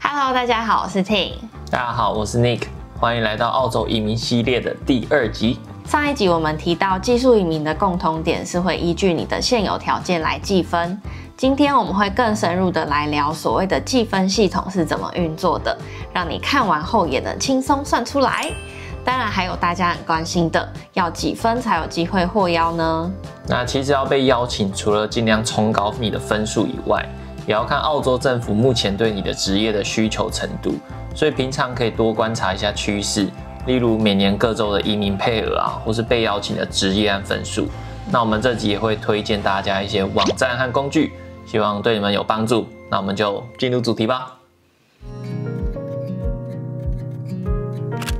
Hello， 大家好，我是 Ting。大家好，我是 Nick， 欢迎来到澳洲移民系列的第2集。上一集我们提到技术移民的共同点是会依据你的现有条件来计分。今天我们会更深入的来聊所谓的计分系统是怎么运作的，让你看完后也能轻松算出来。当然还有大家很关心的，要几分才有机会获邀呢？那其实要被邀请，除了尽量冲高你的分数以外，也要看澳洲政府目前对你的职业的需求程度，所以平常可以多观察一下趋势，例如每年各州的移民配额啊，或是被邀请的职业和分数。那我们这集也会推荐大家一些网站和工具，希望对你们有帮助。那我们就进入主题吧。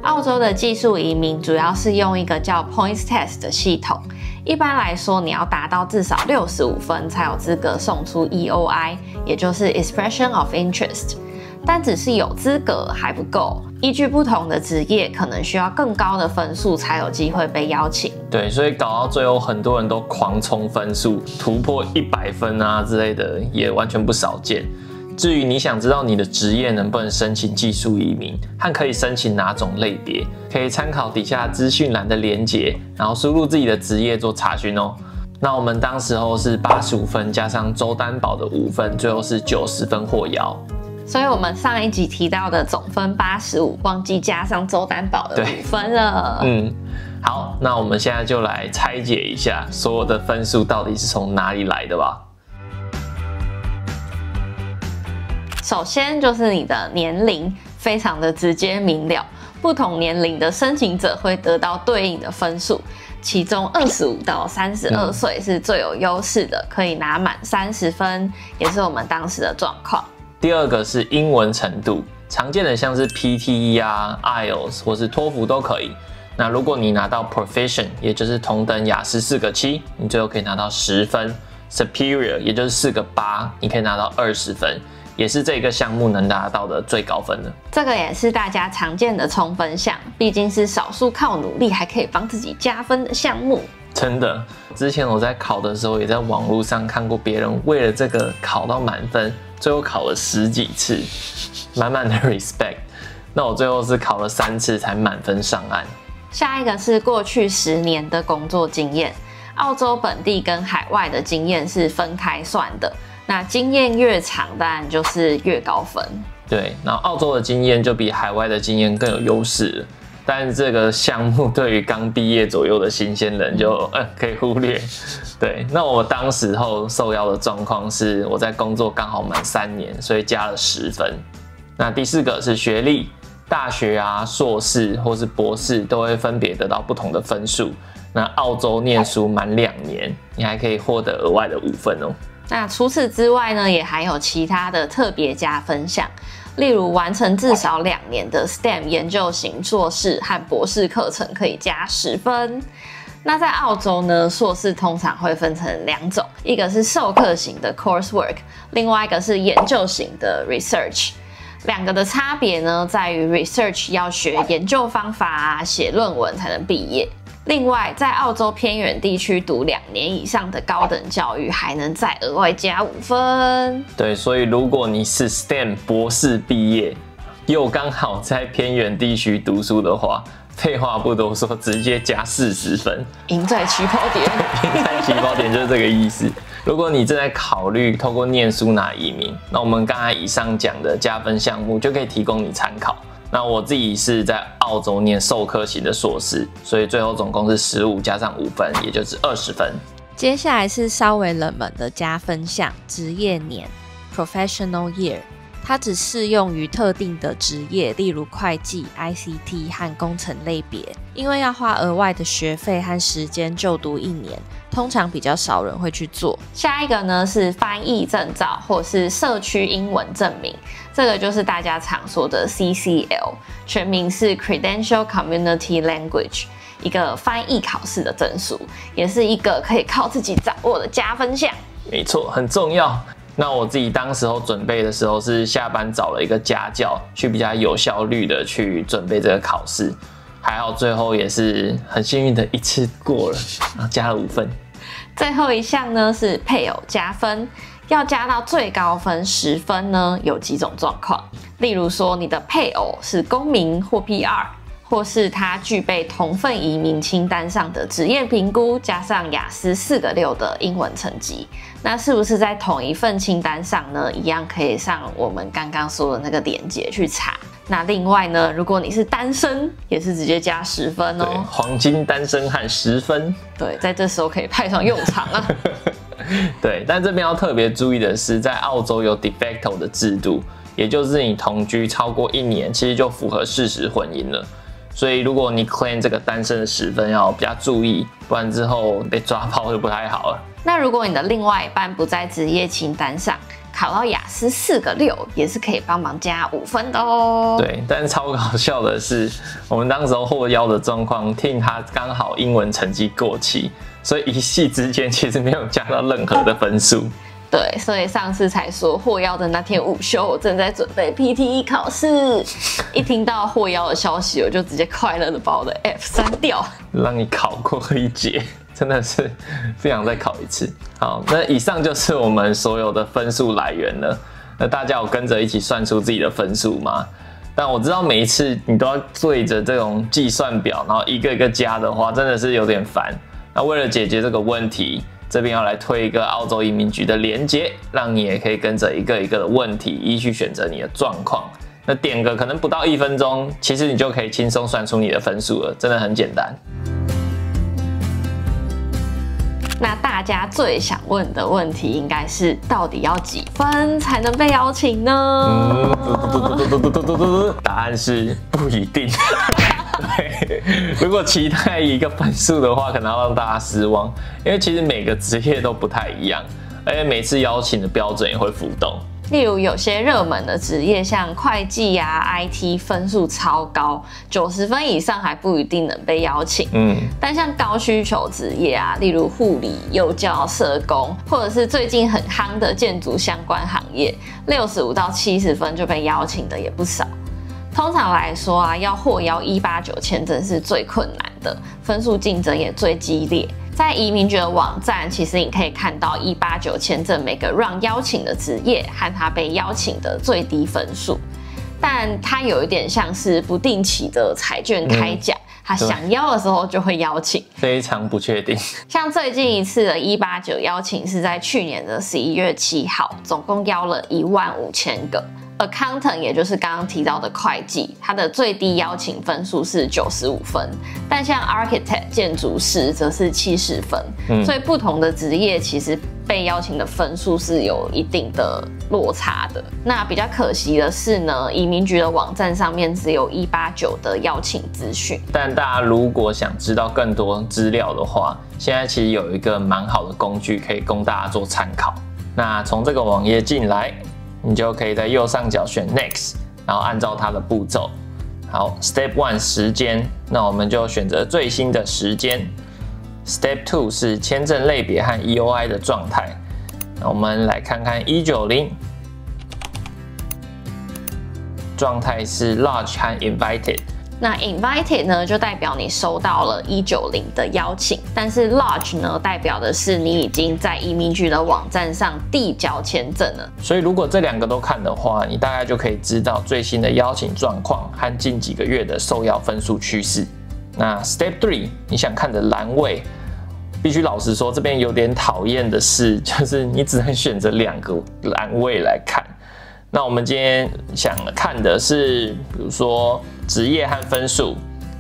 澳洲的技术移民主要是用一个叫 Points Test 的系统。一般来说，你要达到至少65分才有资格送出 EOI， 也就是 Expression of Interest。但只是有资格还不够，依据不同的职业，可能需要更高的分数才有机会被邀请。对，所以搞到最后，很多人都狂冲分数，突破100分啊之类的，也完全不少见。至于你想知道你的职业能不能申请技术移民，和可以申请哪种类别，可以参考底下资讯栏的连结，然后输入自己的职业做查询哦。那我们当时候是85分加上州担保的5分，最后是90分获邀。所以我们上一集提到的总分85，忘记加上州担保的5分了。好，那我们现在就来拆解一下所有的分数到底是从哪里来的吧。首先就是你的年龄，非常的直接明了，不同年龄的申请者会得到对应的分数，其中25到32岁是最有优势的，可以拿满30分，也是我们当时的状况。第二个是英文程度，常见的像是 PTE 啊、IELTS 或是托福都可以。那如果你拿到 Proficient， 也就是同等雅思4个7，你最后可以拿到10分。Superior 也就是4个8，你可以拿到20分。也是这个项目能达到的最高分了。这个也是大家常见的冲分项，毕竟是少数靠努力还可以帮自己加分的项目。真的，之前我在考的时候，也在网络上看过别人为了这个考到满分，最后考了10几次，满满的 respect。那我最后是考了3次才满分上岸。下一个是过去10年的工作经验，澳洲本地跟海外的经验是分开算的。那经验越长，当然就是越高分。对，那澳洲的经验就比海外的经验更有优势了。但这个项目对于刚毕业左右的新鲜人就可以忽略。对，那我当时候受邀的状况是我在工作刚好满3年，所以加了10分。那第4个是学历，大学啊、硕士或是博士都会分别得到不同的分数。那澳洲念书满2年，你还可以获得额外的5分哦。那除此之外呢，也还有其他的特别加分项，例如完成至少2年的 STEM 研究型硕士和博士课程可以加10分。那在澳洲呢，硕士通常会分成2种，一个是授课型的 coursework， 另外一个是研究型的 research。两个的差别呢，在于 research 要学研究方法啊，写论文才能毕业。另外，在澳洲偏远地区读2年以上的高等教育，还能再额外加5分。对，所以如果你是 STEM 博士毕业，又刚好在偏远地区读书的话，废话不多说，直接加40分，赢在起跑点。赢在起跑点就是这个意思。如果你正在考虑透过念书拿移民，那我们刚才以上讲的加分项目就可以提供你参考。那我自己是在澳洲念授课型的硕士，所以最后总共是15加上5分，也就是20分。接下来是稍微冷门的加分项，职业年 （Professional Year）， 它只适用于特定的职业，例如会计、ICT 和工程类别。因为要花额外的学费和时间就读1年，通常比较少人会去做。下一个呢是翻译证照或是社区英文证明，这个就是大家常说的 CCL， 全名是 Credential Community Language， 一个翻译考试的证书，也是一个可以靠自己掌握的加分项。没错，很重要。那我自己当时候准备的时候是下班找了一个家教，去比较有效率的去准备这个考试，还好最后也是很幸运的一次过了，然后加了5分。最后一项呢是配偶加分，要加到最高分10分呢，有几种状况，例如说你的配偶是公民或 PR， 或是他具备同份移民清单上的职业评估，加上雅思4个6的英文成绩。那是不是在同一份清单上呢？一样可以上我们刚刚说的那个连结去查。那另外呢，如果你是单身，也是直接加10分哦。对，黄金单身汉10分。对，在这时候可以派上用场啊。对，但这边要特别注意的是，在澳洲有 de facto 的制度，也就是你同居超过1年，其实就符合事实婚姻了。所以如果你 claim 这个单身的10分，要比较注意，不然之后被抓包就不太好了。那如果你的另外一半不在职业清单上，考到雅思4个6，也是可以帮忙加5分的哦。对，但是超搞笑的是，我们当时候获邀的状况，Tim 他刚好英文成绩过期，所以一夕之间其实没有加到任何的分数。对，所以上次才说获邀的那天午休，我正在准备 PTE 考试。一听到获邀的消息，我就直接快乐的把我的 F 删掉，让你考过一节，真的是不想再考一次。好，那以上就是我们所有的分数来源了。那大家有跟着一起算出自己的分数吗？但我知道每一次你都要对着这种计算表，然后一个一个加的话，真的是有点烦。那为了解决这个问题，这边要来推一个澳洲移民局的连结，让你也可以跟着一个一个的问题依序选择你的状况。那点个可能不到1分钟，其实你就可以轻松算出你的分数了，真的很简单。那大家最想问的问题应该是，到底要几分才能被邀请呢？答案是不一定。对，如果期待一个分数的话，可能要让大家失望，因为其实每个职业都不太一样，而且每次邀请的标准也会浮动。例如有些热门的职业，像会计啊、IT， 分数超高，90分以上还不一定能被邀请。但像高需求职业啊，例如护理、幼教、社工，或者是最近很夯的建筑相关行业，65到70分就被邀请的也不少。通常来说啊，要获邀189签证是最困难的，分数竞争也最激烈。在移民局的网站，其实你可以看到189签证每个 round 邀请的职业和他被邀请的最低分数，但它有一点像是不定期的彩券开奖，他想邀的时候就会邀请，非常不确定。像最近一次的189邀请是在去年的11月7号，总共邀了15000个。Accountant 也就是刚刚提到的会计，它的最低邀请分数是95分，但像 Architect 建筑师则是70分，所以不同的职业其实被邀请的分数是有一定的落差的。那比较可惜的是呢，移民局的网站上面只有189的邀请资讯。但大家如果想知道更多资料的话，现在其实有一个蛮好的工具可以供大家做参考。那从这个网页进来，你就可以在右上角选 Next， 然后按照它的步骤。好 ，Step 1时间，那我们就选择最新的时间。Step 2是签证类别和 EOI 的状态。那我们来看看190，状态是 Large 和 Invited。那 Invited 呢，就代表你收到了190的邀请，但是 Large 呢，代表的是你已经在移民局的网站上递交签证了。所以如果这2个都看的话，你大概就可以知道最新的邀请状况和近几个月的受邀分数趋势。那 Step 3，你想看的栏位，必须老实说，这边有点讨厌的是，就是你只能选择2个栏位来看。那我们今天想看的是，比如说职业和分数，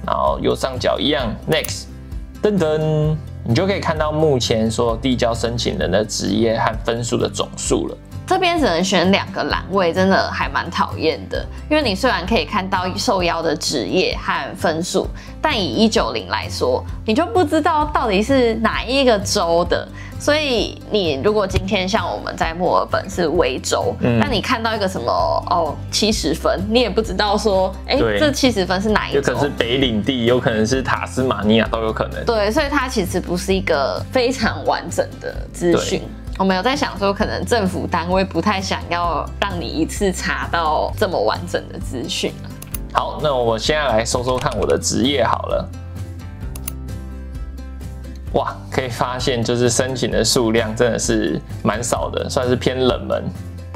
然后右上角一样 Next， 噔噔，你就可以看到目前所有递交申请人的职业和分数的总数了。这边只能选2个栏位，真的还蛮讨厌的。因为你虽然可以看到受邀的职业和分数，但以190来说，你就不知道到底是哪一个州的。所以你如果今天像我们在墨尔本是维州，那你看到一个什么70分，你也不知道说，这70分是哪一州？有可能是北领地，有可能是塔斯马尼亚，都有可能。对，所以它其实不是一个非常完整的资讯。我们有在想说，可能政府单位不太想要让你一次查到这么完整的资讯。好，那我现在来搜搜看我的职业好了。哇，可以发现就是申请的数量真的是蛮少的，算是偏冷门。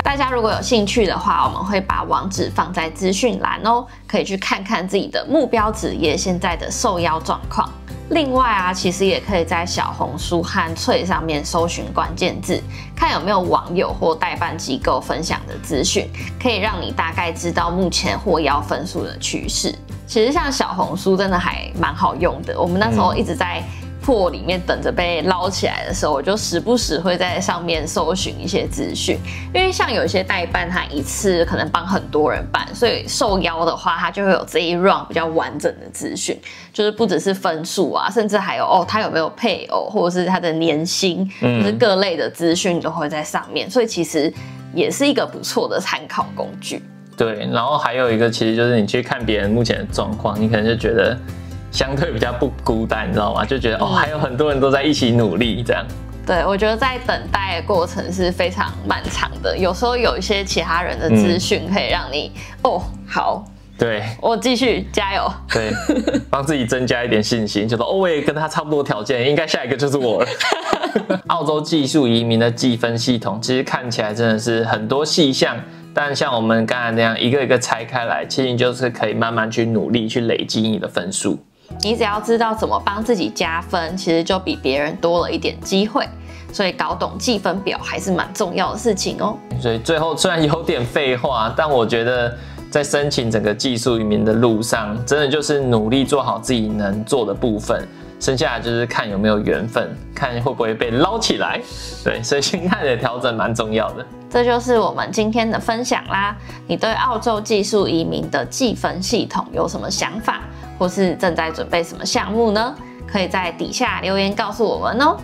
大家如果有兴趣的话，我们会把网址放在资讯栏哦，可以去看看自己的目标职业现在的受邀状况。另外啊，其实也可以在小红书和脆上面搜寻关键字，看有没有网友或代办机构分享的资讯，可以让你大概知道目前获邀分数的趋势。其实像小红书真的还蛮好用的，我们那时候一直在破里面等着被捞起来的时候，我就时不时会在上面搜寻一些资讯，因为像有一些代办，他一次可能帮很多人办，所以受邀的话，他就会有这一 round 比较完整的资讯，就是不只是分数啊，甚至还有他有没有配偶，或者是他的年薪，就是各类的资讯都会在上面，所以其实也是一个不错的参考工具。对，然后还有一个，其实就是你去看别人目前的状况，你可能就觉得相对比较不孤单，你知道吗？就觉得还有很多人都在一起努力这样。对，我觉得在等待的过程是非常漫长的，有时候有一些其他人的资讯可以让你好，对，我继续加油，对，帮自己增加一点信心，就说我也跟他差不多条件，应该下一个就是我了。澳洲技术移民的计分系统，其实看起来真的是很多细项。但像我们刚才那样一个一个拆开来，其实就是可以慢慢去努力去累积你的分数。你只要知道怎么帮自己加分，其实就比别人多了一点机会。所以搞懂计分表还是蛮重要的事情哦。所以最后虽然有点废话，但我觉得在申请整个技术移民的路上，真的就是努力做好自己能做的部分。剩下的就是看有没有缘分，看会不会被捞起来。对，所以心态的调整蛮重要的。这就是我们今天的分享啦。你对澳洲技术移民的计分系统有什么想法，或是正在准备什么项目呢？可以在底下留言告诉我们哦。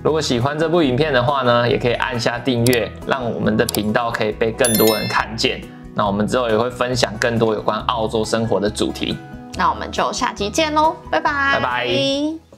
如果喜欢这部影片的话呢，也可以按下订阅，让我们的频道可以被更多人看见。那我们之后也会分享更多有关澳洲生活的主题。那我们就下集见喽，拜拜。拜拜。